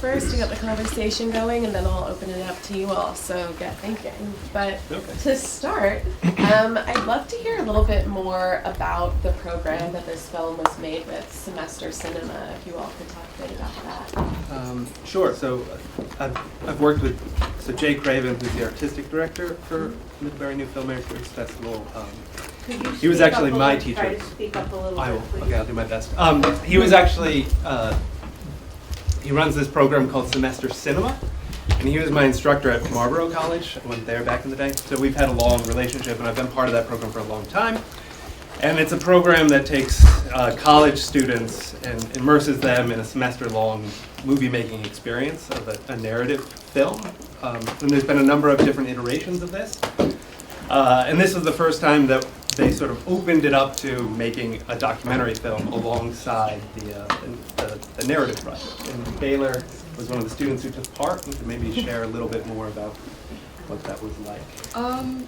first to get the conversation going, and then I'll open it up to you all, so get thinking. But to start, I'd love to hear a little bit more about the program that this film was made with, Semester Cinema, if you all could talk a bit about that. Sure. So I've worked with Jay Craven, who's the artistic director for the Very New Filmmakers Festival. He was actually my teacher. Try to speak up a little I bit, will. please. Okay, I'll do my best. He was actually, he runs this program called Semester Cinema, and he was my instructor at Marlborough College. I went there back in the day. So we've had a long relationship, and I've been part of that program for a long time. And it's a program that takes college students and immerses them in a semester-long movie-making experience of a narrative film. And there's been a number of different iterations of this. And this was the first time that they sort of opened it up to making a documentary film alongside the narrative project. And Baylor was one of the students who took part, and could maybe share a little bit more about what that was like.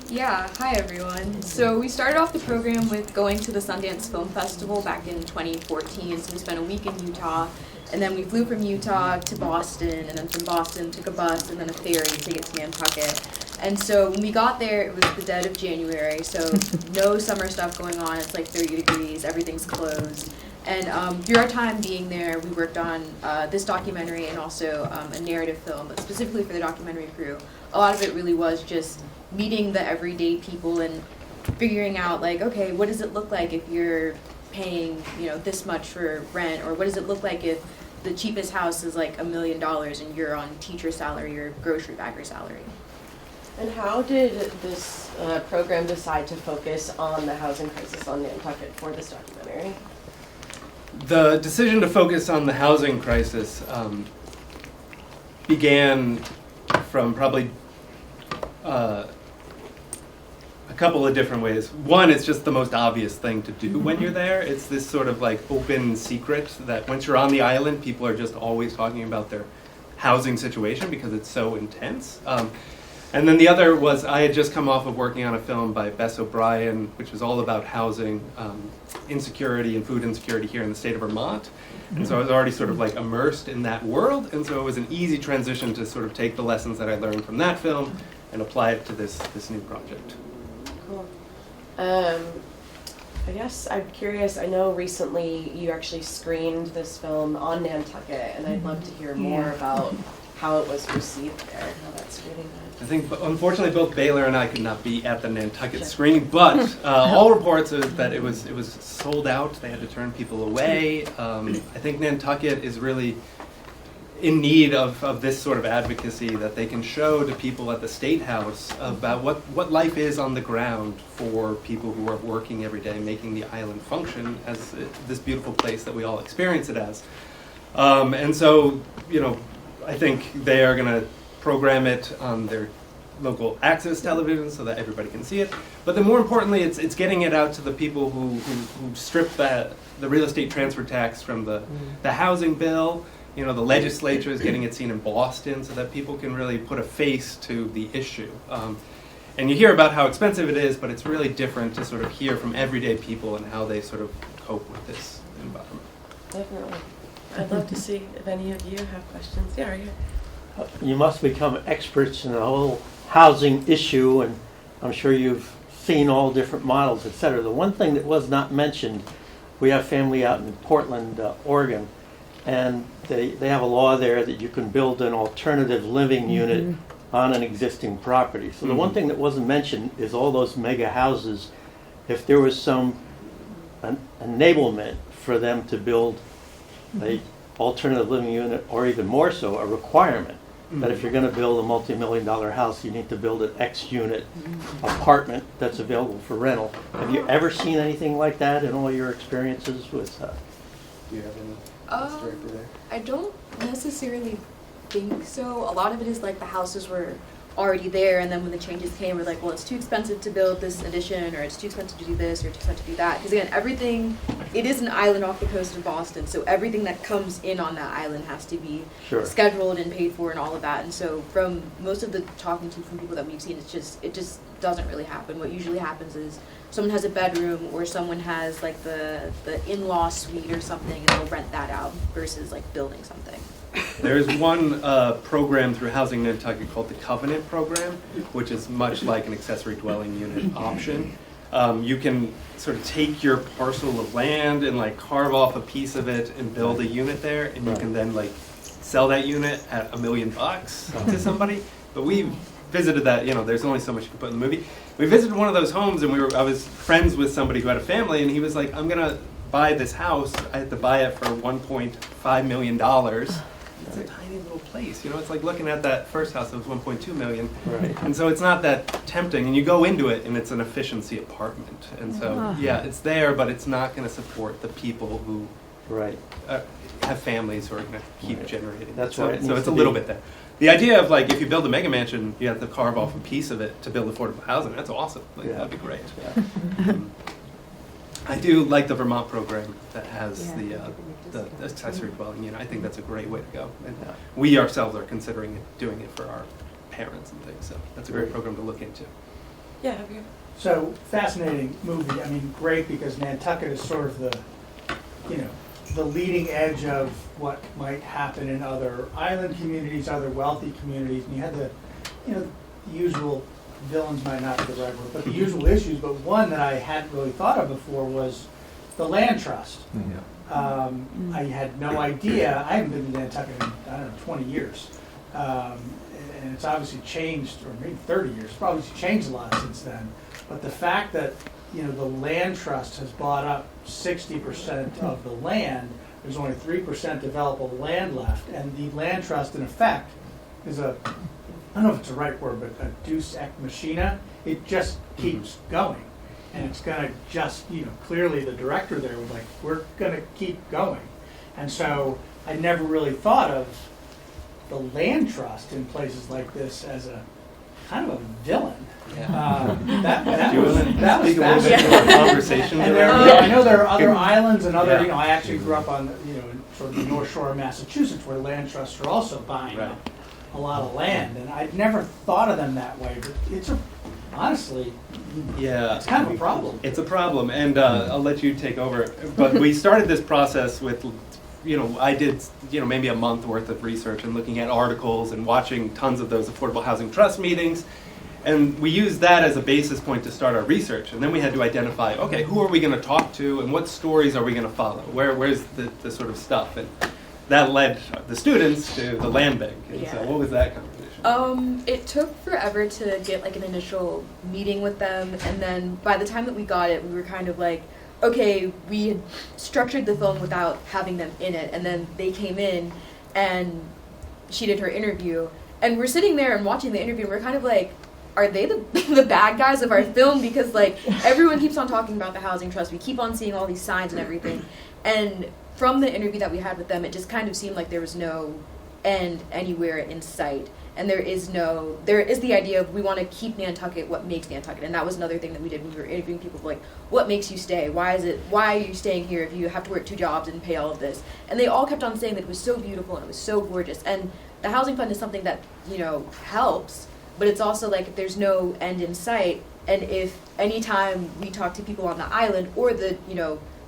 Yeah, hi everyone. So we started off the program with going to the Sundance Film Festival back in 2014. So we spent a week in Utah, and then we flew from Utah to Boston, and then from Boston took a bus and then a ferry to get to Nantucket. And so when we got there, it was the dead of January, so no summer stuff going on. It's like 30 degrees, everything's closed. And through our time being there, we worked on this documentary and also a narrative film, but specifically for the documentary crew. A lot of it really was just meeting the everyday people and figuring out, like, okay, what does it look like if you're paying, this much for rent, or what does it look like if the cheapest house is like $1 million and you're on teacher salary or grocery bagger salary. And how did this program decide to focus on the housing crisis on Nantucket for this documentary? The decision to focus on the housing crisis began from probably a couple of different ways. One, it's just the most obvious thing to do when you're there. It's this sort of like open secret that once you're on the island, people are just always talking about their housing situation because it's so intense. And then the other was I had just come off of working on a film by Bess O'Brien, which was all about housing insecurity and food insecurity here in the state of Vermont. And so I was already sort of like immersed in that world, and so it was an easy transition to sort of take the lessons that I learned from that film and apply it to this new project. Cool. I guess I'm curious, I know recently you actually screened this film on Nantucket, and I'd love to hear more about how it was received there, how that screening went. I think, unfortunately, both Baylor and I could not be at the Nantucket screening, but all reports are that it was sold out. They had to turn people away. I think Nantucket is really in need of this sort of advocacy that they can show to people at the State House about what life is on the ground for people who are working every day, making the island function as this beautiful place that we all experience it as. And so, I think they are going to program it on their local access television so that everybody can see it. But then more importantly, it's getting it out to the people who strip the real estate transfer tax from the housing bill. The legislature is getting it seen in Boston so that people can really put a face to the issue. And you hear about how expensive it is, but it's really different to sort of hear from everyday people and how they sort of cope with this environment. Definitely. I'd love to see if any of you have questions. Yeah, right here. You must become experts in the whole housing issue, and I'm sure you've seen all different models, et cetera. The one thing that was not mentioned, we have family out in Portland, Oregon, and they have a law there that you can build an alternative living unit on an existing property. So the one thing that wasn't mentioned is all those mega houses, if there was some enablement for them to build a alternative living unit, or even more so, a requirement that if you're going to build a multi-million-dollar house, you need to build an X-unit apartment that's available for rental. Have you ever seen anything like that in all your experiences with? Do you have any story for there? I don't necessarily think so. A lot of it is like the houses were already there, and then when the changes came, we're like, well, it's too expensive to build this addition, or it's too expensive to do this, or too expensive to do that. Because again, everything, it is an island off the coast of Boston, so everything that comes in on that island has to be scheduled and paid for and all of that. And so from most of the talking to from people that we've seen, it just doesn't really happen. What usually happens is someone has a bedroom, or someone has like the in-law suite or something, and they'll rent that out versus like building something. There's one program through Housing Nantucket called the Covenant Program, which is much like an accessory dwelling unit option. You can sort of take your parcel of land and like carve off a piece of it and build a unit there, and you can then like sell that unit at $1 million to somebody. But we visited that, there's only so much you can put in the movie. We visited one of those homes, and I was friends with somebody who had a family, and he was like, I'm gonna buy this house. I had to buy it for $1.5 million. It's a tiny little place, it's like looking at that first house that was $1.2 million. Right. And so it's not that tempting, and you go into it and it's an efficiency apartment. And so, yeah, it's there, but it's not gonna support the people who Right. have families who are gonna keep generating. That's so, why it so needs it's a to little be- bit there. The idea of like, if you build a mega mansion, you have to carve off a piece of it to build affordable housing. That's awesome. Like, Yeah. that'd be great. Yeah. I do like the Vermont program that has the accessory dwelling unit. I think that's a great way to go. And Yeah. we ourselves are considering doing it for our parents and things. So that's a great program to look into. Yeah, have you? So, fascinating movie. I mean, great because Nantucket is sort of the leading edge of what might happen in other island communities, other wealthy communities. And you had the usual villains might not be the right word, but the usual issues. But one that I hadn't really thought of before was the land trust. I had no idea. I haven't been to Nantucket in, 20 years. And it's obviously changed, or maybe 30 years, probably changed a lot since then. But the fact that, the land trust has bought up 60% of the land, there's only 3% developable land left, and the land trust, in effect, is I don't know if it's the right word, but a deus ex machina. It just keeps going. And it's going to just, clearly the director there was like, we're going to keep going. And so I never really thought of the land trust in places like this as a kind of a villain. That was fascinating. Conversation. And I know there are other islands and other, I actually grew up on, in sort of the North Shore of Massachusetts where land trusts are also buying up a lot of land. And I'd never thought of them that way, but honestly, it's kind of a problem. It's a problem, and I'll let you take over. But we started this process with, I did, maybe a month worth of research and looking at articles and watching tons of those affordable housing trust meetings. And we used that as a basis point to start our research. And then we had to identify, okay, who are we going to talk to and what stories are we going to follow? Where's the sort of stuff? And that led the students to the land bank. And so what was that conversation? It took forever to get like an initial meeting with them. And then by the time that we got it, we were kind of like, okay, we had structured the film without having them in it. And then they came in and she did her interview. And we're sitting there and watching the interview and we're kind of like, are they the bad guys of our film? Because like everyone keeps on talking about the housing trust. We keep on seeing all these signs and everything. And from the interview that we had with them, it just kind of seemed like there was no end anywhere in sight. And there is the idea of we want to keep Nantucket what makes Nantucket. And that was another thing that we did when we were interviewing people, like, what makes you stay? Why are you staying here if you have to work 2 jobs and pay all of this? And they all kept on saying that it was so beautiful and it was so gorgeous. And the housing fund is something that, helps, but it's also like if there's no end in sight, and if anytime we talk to people on the island or the,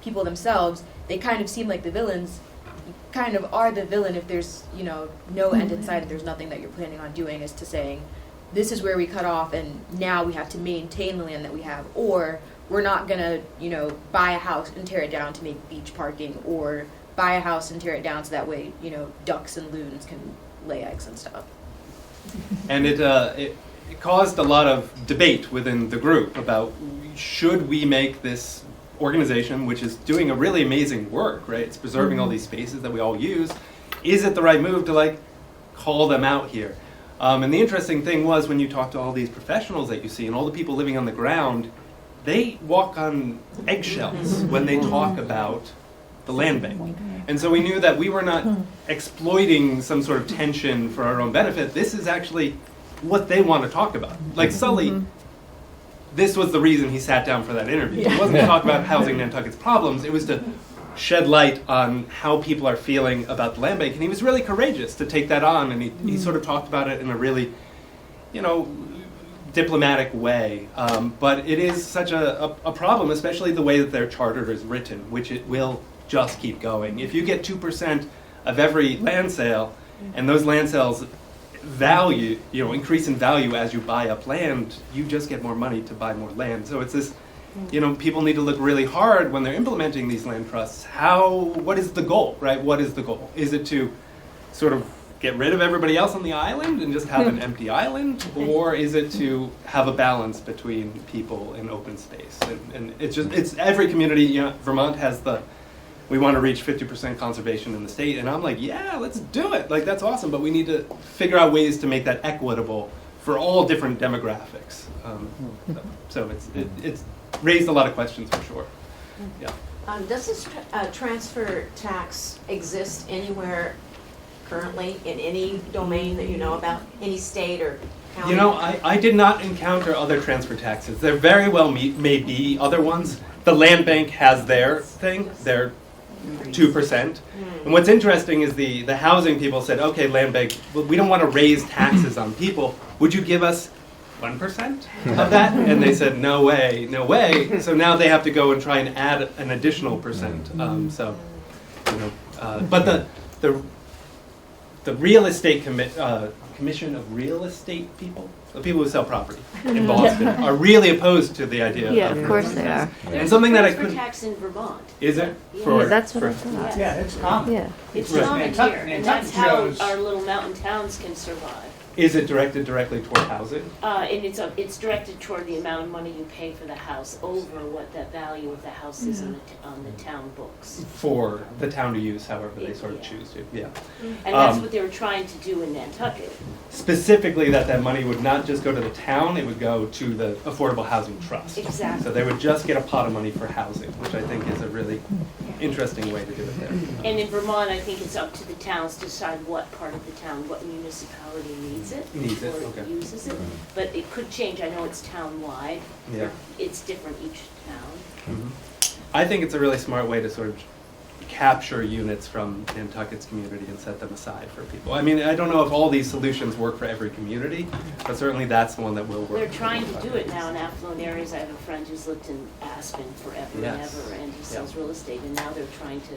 people themselves, they kind of seem like the villains. You kind of are the villain if there's, no end in sight and there's nothing that you're planning on doing, as to saying, this is where we cut off and now we have to maintain the land that we have, or we're not gonna, buy a house and tear it down to make beach parking, or buy a house and tear it down so that way, ducks and loons can lay eggs and stuff. And it caused a lot of debate within the group about, should we make this organization, which is doing a really amazing work, right? It's preserving all these spaces that we all use. Is it the right move to call them out here? And the interesting thing was, when you talk to all these professionals that you see and all the people living on the ground, they walk on eggshells when they talk about the land bank. And so we knew that we were not exploiting some sort of tension for our own benefit. This is actually what they want to talk about. Like Sully, this was the reason he sat down for that interview. It wasn't to talk about housing Nantucket's problems. It was to shed light on how people are feeling about the land bank. And he was really courageous to take that on. And he sort of talked about it in a really, diplomatic way. But it is such a problem, especially the way that their charter is written, which it will just keep going. If you get 2% of every land sale, and those land sales value, increase in value as you buy up land, you just get more money to buy more land. So it's this, people need to look really hard when they're implementing these land trusts. What is the goal, right? What is the goal? Is it to sort of get rid of everybody else on the island and just have an empty island? Or is it to have a balance between people and open space? And it's every community, Vermont has we want to reach 50% conservation in the state, and I'm like, yeah, let's do it. Like, that's awesome, but we need to figure out ways to make that equitable for all different demographics. So it's raised a lot of questions for sure. Yeah. Does this transfer tax exist anywhere currently in any domain that you know about, any state or county? I did not encounter other transfer taxes. There very well may be other ones. The land bank has their thing, their 2%. And what's interesting is the housing people said, okay, land bank, we don't want to raise taxes on people. Would you give us 1% of that? And they said, no way, no way. So now they have to go and try and add an additional percent. But the real estate commission of real estate people, the people who sell property in Boston, are really opposed to the idea. Yeah, of course they are. And something that I Transfer couldn't. tax in Vermont. Is it? Yeah, that's what I thought. Yeah, it's common. Yeah. It's Right. common Nantucket- here, and Nantucket that's how shows- our little mountain towns can survive. Is it directed directly toward housing? And it's directed toward the amount of money you pay for the house over what the value of the house is on the town books. For the town to use however they sort of Yeah. choose to, yeah. And that's what they were trying to do in Nantucket. Specifically that money would not just go to the town, it would go to the Affordable Housing Trust. Exactly. So they would just get a pot of money for housing, which I think is a really interesting way to do it there. And in Vermont, I think it's up to the towns to decide what part of the town, what municipality needs it. Needs it, or okay. uses it. But it could change. I know it's town-wide. Yeah. It's different each town. I think it's a really smart way to sort of capture units from Nantucket's community and set them aside for people. I mean, I don't know if all these solutions work for every community, but certainly that's one that will work. They're trying to do it now in affluent areas. I have a friend who's lived in Aspen forever and Yes. ever, and he sells real estate, and now they're trying to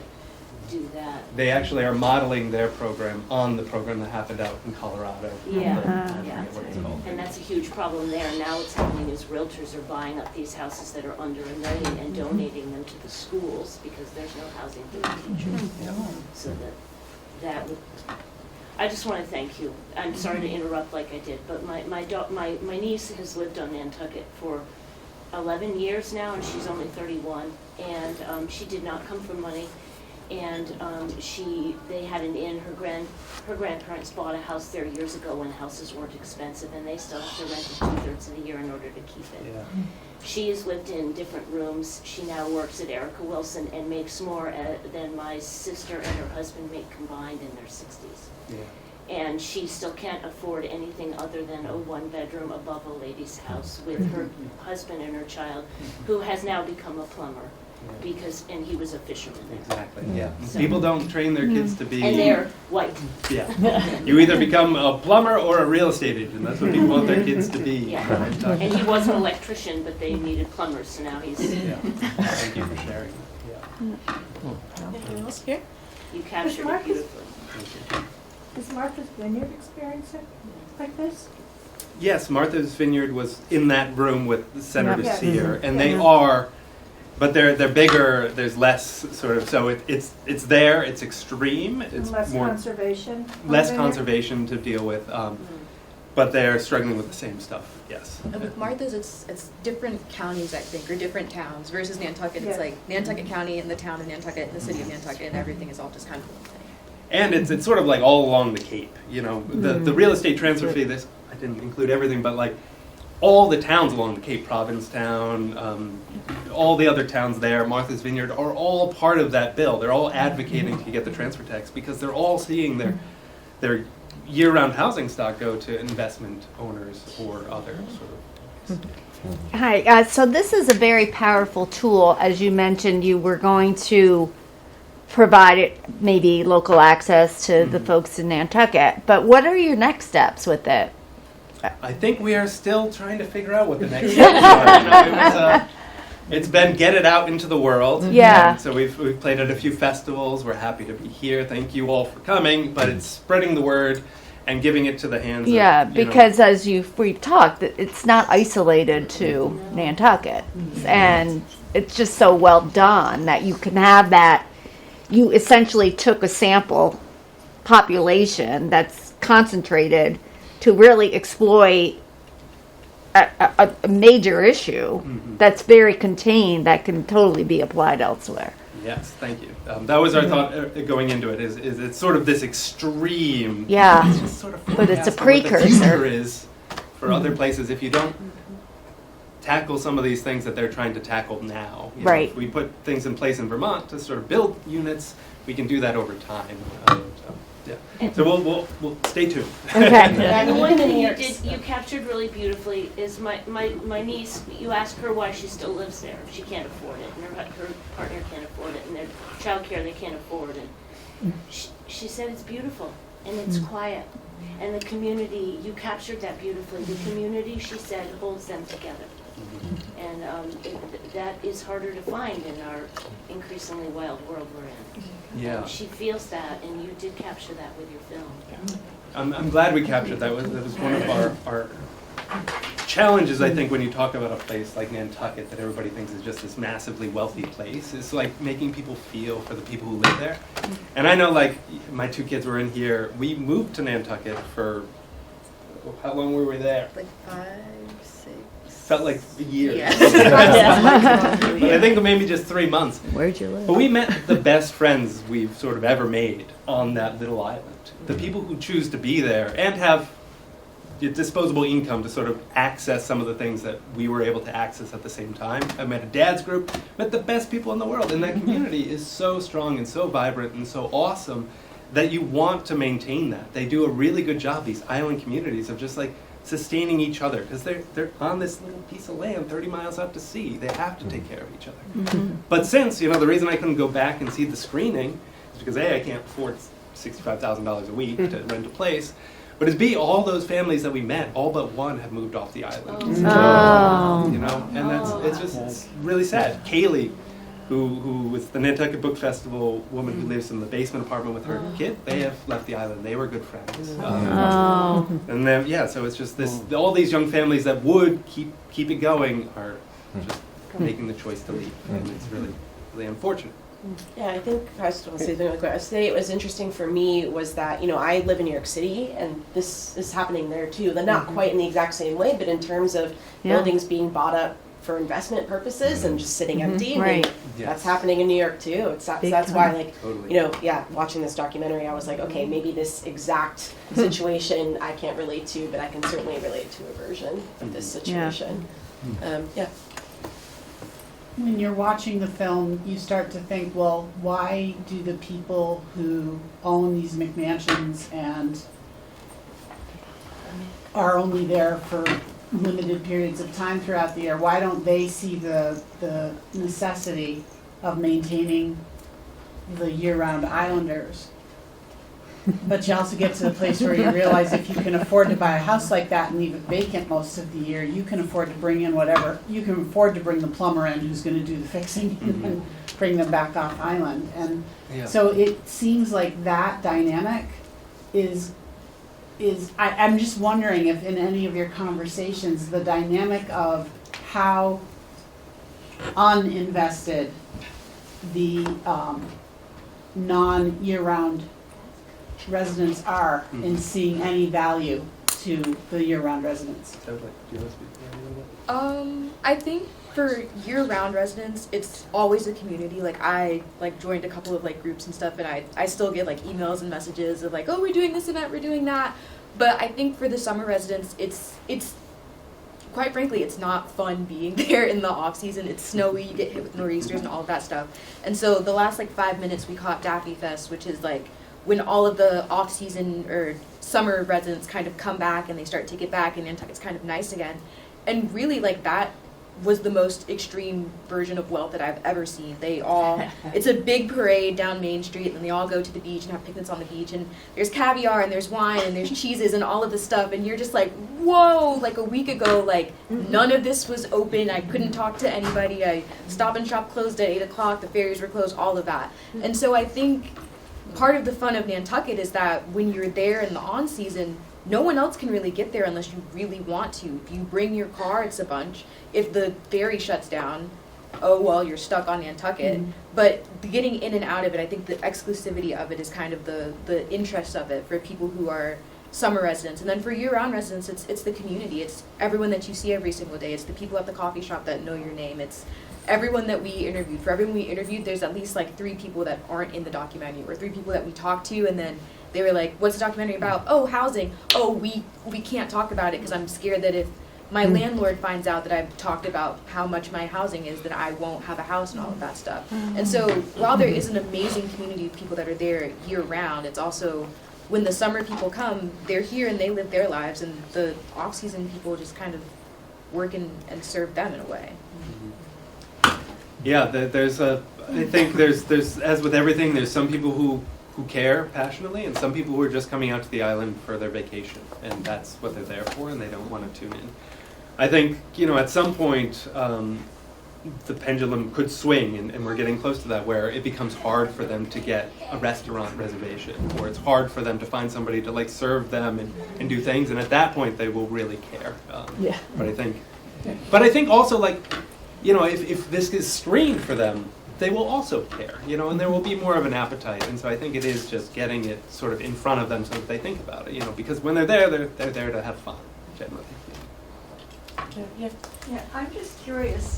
do that. They actually are modeling their program on the program that happened out in Colorado. Yeah, I yeah. forget what it's called. And that's a huge problem there. Now what's happening is realtors are buying up these houses that are under $1 million and donating them to the schools because there's no housing for the teachers. So that would, I just want to thank you. I'm sorry to interrupt like I did, but my niece has lived on Nantucket for 11 years now, and she's only 31, and she did not come from money. And they had an inn. Her grandparents bought a house there years ago when houses weren't expensive, and they still have to rent it 2/3 of the year in order to keep it. Yeah. She has lived in different rooms. She now works at Erica Wilson and makes more than my sister and her husband make combined in their 60s. Yeah. And she still can't afford anything other than a one-bedroom above a lady's house with her husband and her child, who has now become a plumber. And he was a fisherman there. Exactly, yeah. So- People don't train their kids to be. And they're white. Yeah. You either become a plumber or a real estate agent. That's what people want their kids to be. Yeah. And he was an electrician, but they needed plumbers, so now he's, Yeah. Thank you for sharing. Yeah. Anything else here? you captured it beautifully. Does Martha's Vineyard experience it like this? Yes, Martha's Vineyard was in that room with Senator Yeah. Sear, and they are, but they're bigger. There's less sort of, so it's there. It's extreme. It's And less more conservation? less over there? conservation to deal with, but they're struggling with the same stuff. Yes. And with Martha's, it's different counties, I think, or different towns, versus Nantucket. It's Yeah. like Nantucket County and the town of Nantucket and the city of Nantucket, and everything is all just kind of one thing. And it's sort of like all along the Cape, the real estate transfer fee, this, I didn't include everything, but like all the towns along the Cape, Provincetown, all the other towns there, Martha's Vineyard, are all part of that bill. They're all advocating to get the transfer tax because they're all seeing their year-round housing stock go to investment owners or other sort of. Hi, so this is a very powerful tool. As you mentioned, you were going to provide it, maybe local access to the folks in Nantucket. But what are your next steps with it? I think we are still trying to figure out what the next steps are. It's been get it out into the world. Yeah. And so we've played at a few festivals. We're happy to be here. Thank you all for coming. But it's spreading the word and giving it to the hands Yeah, of, because as we've talked, it's not isolated to Nantucket. And it's just so well done that you can have that. You essentially took a sample population that's concentrated to really exploit a major issue that's very contained that can totally be applied elsewhere. Yes, thank you. That was our thought going into it. Is it's sort of this extreme. Yeah, It's just sort of but it's a forecast of what the future precursor. is for other places if you don't tackle some of these things that they're trying to tackle now. You know, Right. if we put things in place in Vermont to sort of build units, we can do that over time. So we'll stay tuned. Okay. And the one thing Yeah. you captured really beautifully is my niece, you ask her why she still lives there if she can't afford it, and her partner can't afford it, and their childcare they can't afford it. She said it's beautiful, and it's quiet, and the community, you captured that beautifully, the community, she said, holds them together. And that is harder to find in our increasingly wild world we're in. Yeah. And she feels that, and you did capture that with your film. I'm glad we captured that. That was one of our challenges, I think, when you talk about a place like Nantucket that everybody thinks is just this massively wealthy place. It's like making people feel for the people who live there. And I know, like, my two kids were in here. We moved to Nantucket for, how long were we there? Like 5, 6. Felt like years. Yeah. But I think maybe just 3 months. Where'd you live? But we met the best friends we've sort of ever made on that little island. The people who choose to be there and have disposable income to sort of access some of the things that we were able to access at the same time. I met a dad's group, met the best people in the world, and that community is so strong and so vibrant and so awesome that you want to maintain that. They do a really good job, these island communities, of just like sustaining each other, because they're on this little piece of land 30 miles out to sea. They have to take care of each other. But since, the reason I couldn't go back and see the screening is because A, I can't afford $65,000 a week to rent a place, but it's B, all those families that we met, all but one have moved off the island. Oh. And it's really sad. Kaylee, who was the Nantucket Book Festival woman who lives in the basement apartment with her kid, they have left the island. They were good friends. And then, so it's just this, all these young families that would keep it going are just making the choice to leave. And it's really, really unfortunate. Yeah, I think I just want to say something really quick. I say it was interesting for me was that, I live in New York City, and this is happening there too. They're not quite in the exact same way, but in terms of buildings being bought up for investment purposes and just sitting empty, Right. that's happening in New York too. That's why, like, Totally. watching this documentary, I was like, okay, maybe this exact situation I can't relate to, but I can certainly relate to a version of this situation. When you're watching the film, you start to think, well, why do the people who own these McMansions and are only there for limited periods of time throughout the year, why don't they see the necessity of maintaining the year-round islanders? But you also get to the place where you realize if you can afford to buy a house like that and leave it vacant most of the year, you can afford to bring in you can afford to bring the plumber in who's going to do the fixing and bring them back off island. And so it seems like that dynamic I'm just wondering if in any of your conversations, the dynamic of how uninvested the non-year-round residents are in seeing any value to the year-round residents. Totally. Do you want to speak to any of that? I think for year-round residents, it's always a community. Like I joined a couple of groups and stuff, and I still get emails and messages of oh, we're doing this event, we're doing that. But I think for the summer residents, it's quite frankly, it's not fun being there in the off season. It's snowy, you get hit with nor'easters and all of that stuff. And so the last 5 minutes we caught Daffy Fest, which is when all of the off season or summer residents kind of come back and they start to get back and Nantucket's kind of nice again. And really that was the most extreme version of wealth that I've ever seen. It's a big parade down Main Street, and they all go to the beach and have picnics on the beach, and there's caviar, and there's wine, and there's cheeses, and all of this stuff, and you're just like, whoa, like a week ago, like, none of this was open, I couldn't talk to anybody, Stop and Shop closed at 8 o'clock, the ferries were closed, all of that. And so I think part of the fun of Nantucket is that when you're there in the on-season, no one else can really get there unless you really want to. If you bring your car, it's a bunch. If the ferry shuts down, oh well, you're stuck on Nantucket. But getting in and out of it, I think the exclusivity of it is kind of the interest of it for people who are summer residents. And then for year-round residents, it's the community. It's everyone that you see every single day. It's the people at the coffee shop that know your name. It's everyone that we interviewed. For everyone we interviewed, there's at least like 3 people that aren't in the documentary, or 3 people that we talked to, and then they were like, what's the documentary about? Oh, housing. Oh, we can't talk about it because I'm scared that if my landlord finds out that I've talked about how much my housing is, that I won't have a house and all of that stuff. And so while there is an amazing community of people that are there year-round, it's also, when the summer people come, they're here and they live their lives, and the off-season people just kind of work and serve them in a way. Yeah, I think there's as with everything, there's some people who care passionately, and some people who are just coming out to the island for their vacation, and that's what they're there for, and they don't want to tune in. I think, at some point, the pendulum could swing, and we're getting close to that, where it becomes hard for them to get a restaurant reservation, or it's hard for them to find somebody to like serve them and do things, and at that point they will really care. But I think also, like, if this is screened for them, they will also care, and there will be more of an appetite. And so I think it is just getting it sort of in front of them so that they think about it, because when they're there to have fun, generally. Yeah. Yeah, I'm just curious,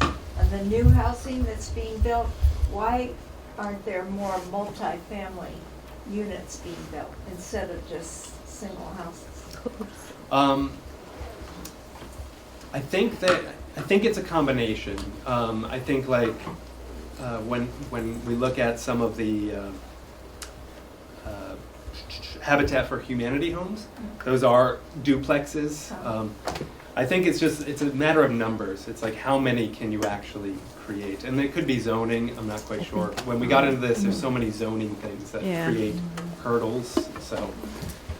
the new housing that's being built, why aren't there more multi-family units being built instead of just single houses? I think it's a combination. I think like when we look at some of the Habitat for Humanity homes, those are duplexes. I think it's a matter of numbers. It's like, how many can you actually create? And it could be zoning, I'm not quite sure. When we got into this, there's so many zoning things that create hurdles, so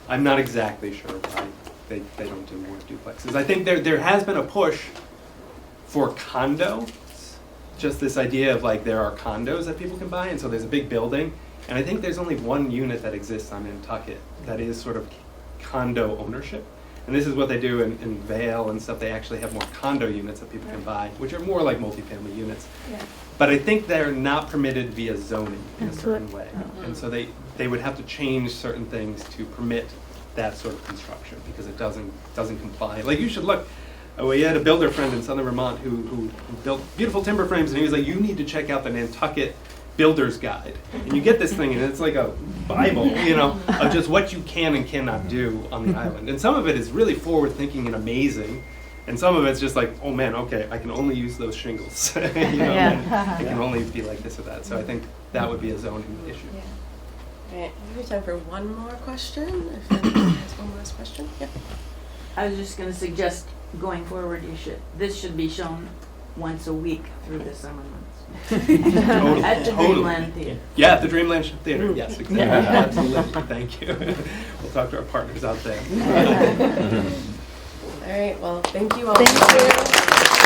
I'm not exactly sure why they don't do more duplexes. I think there has been a push for condo, just this idea of like there are condos that people can buy, and so there's a big building, and I think there's only one unit that exists on Nantucket that is sort of condo ownership. And this is what they do in Vail and stuff. They actually have more condo units that people can buy, which are more like multifamily units. Yeah. But I think they're not permitted via zoning in a certain way. And so they would have to change certain things to permit that sort of construction, because it doesn't comply. Like, you should look. We had a builder friend in southern Vermont who built beautiful timber frames, and he was like, you need to check out the Nantucket Builder's Guide. And you get this thing, and it's like a Bible, of just what you can and cannot do on the island. And some of it is really forward-thinking and amazing, and some of it's just like, oh man, okay, I can only use those shingles. It can only be like this or that. So I think that would be a zoning issue. Yeah. All right, we have time for one more question. If anyone has one last question. Yep. I was just going to suggest, going forward, this should be shown once a week through the summer months. Totally. At the Dreamland Theater. Yeah, at the Dreamland Theater. Yes, exactly. Absolutely. Thank you. We'll talk to our partners out there. All right. Well, thank you all. Thank you.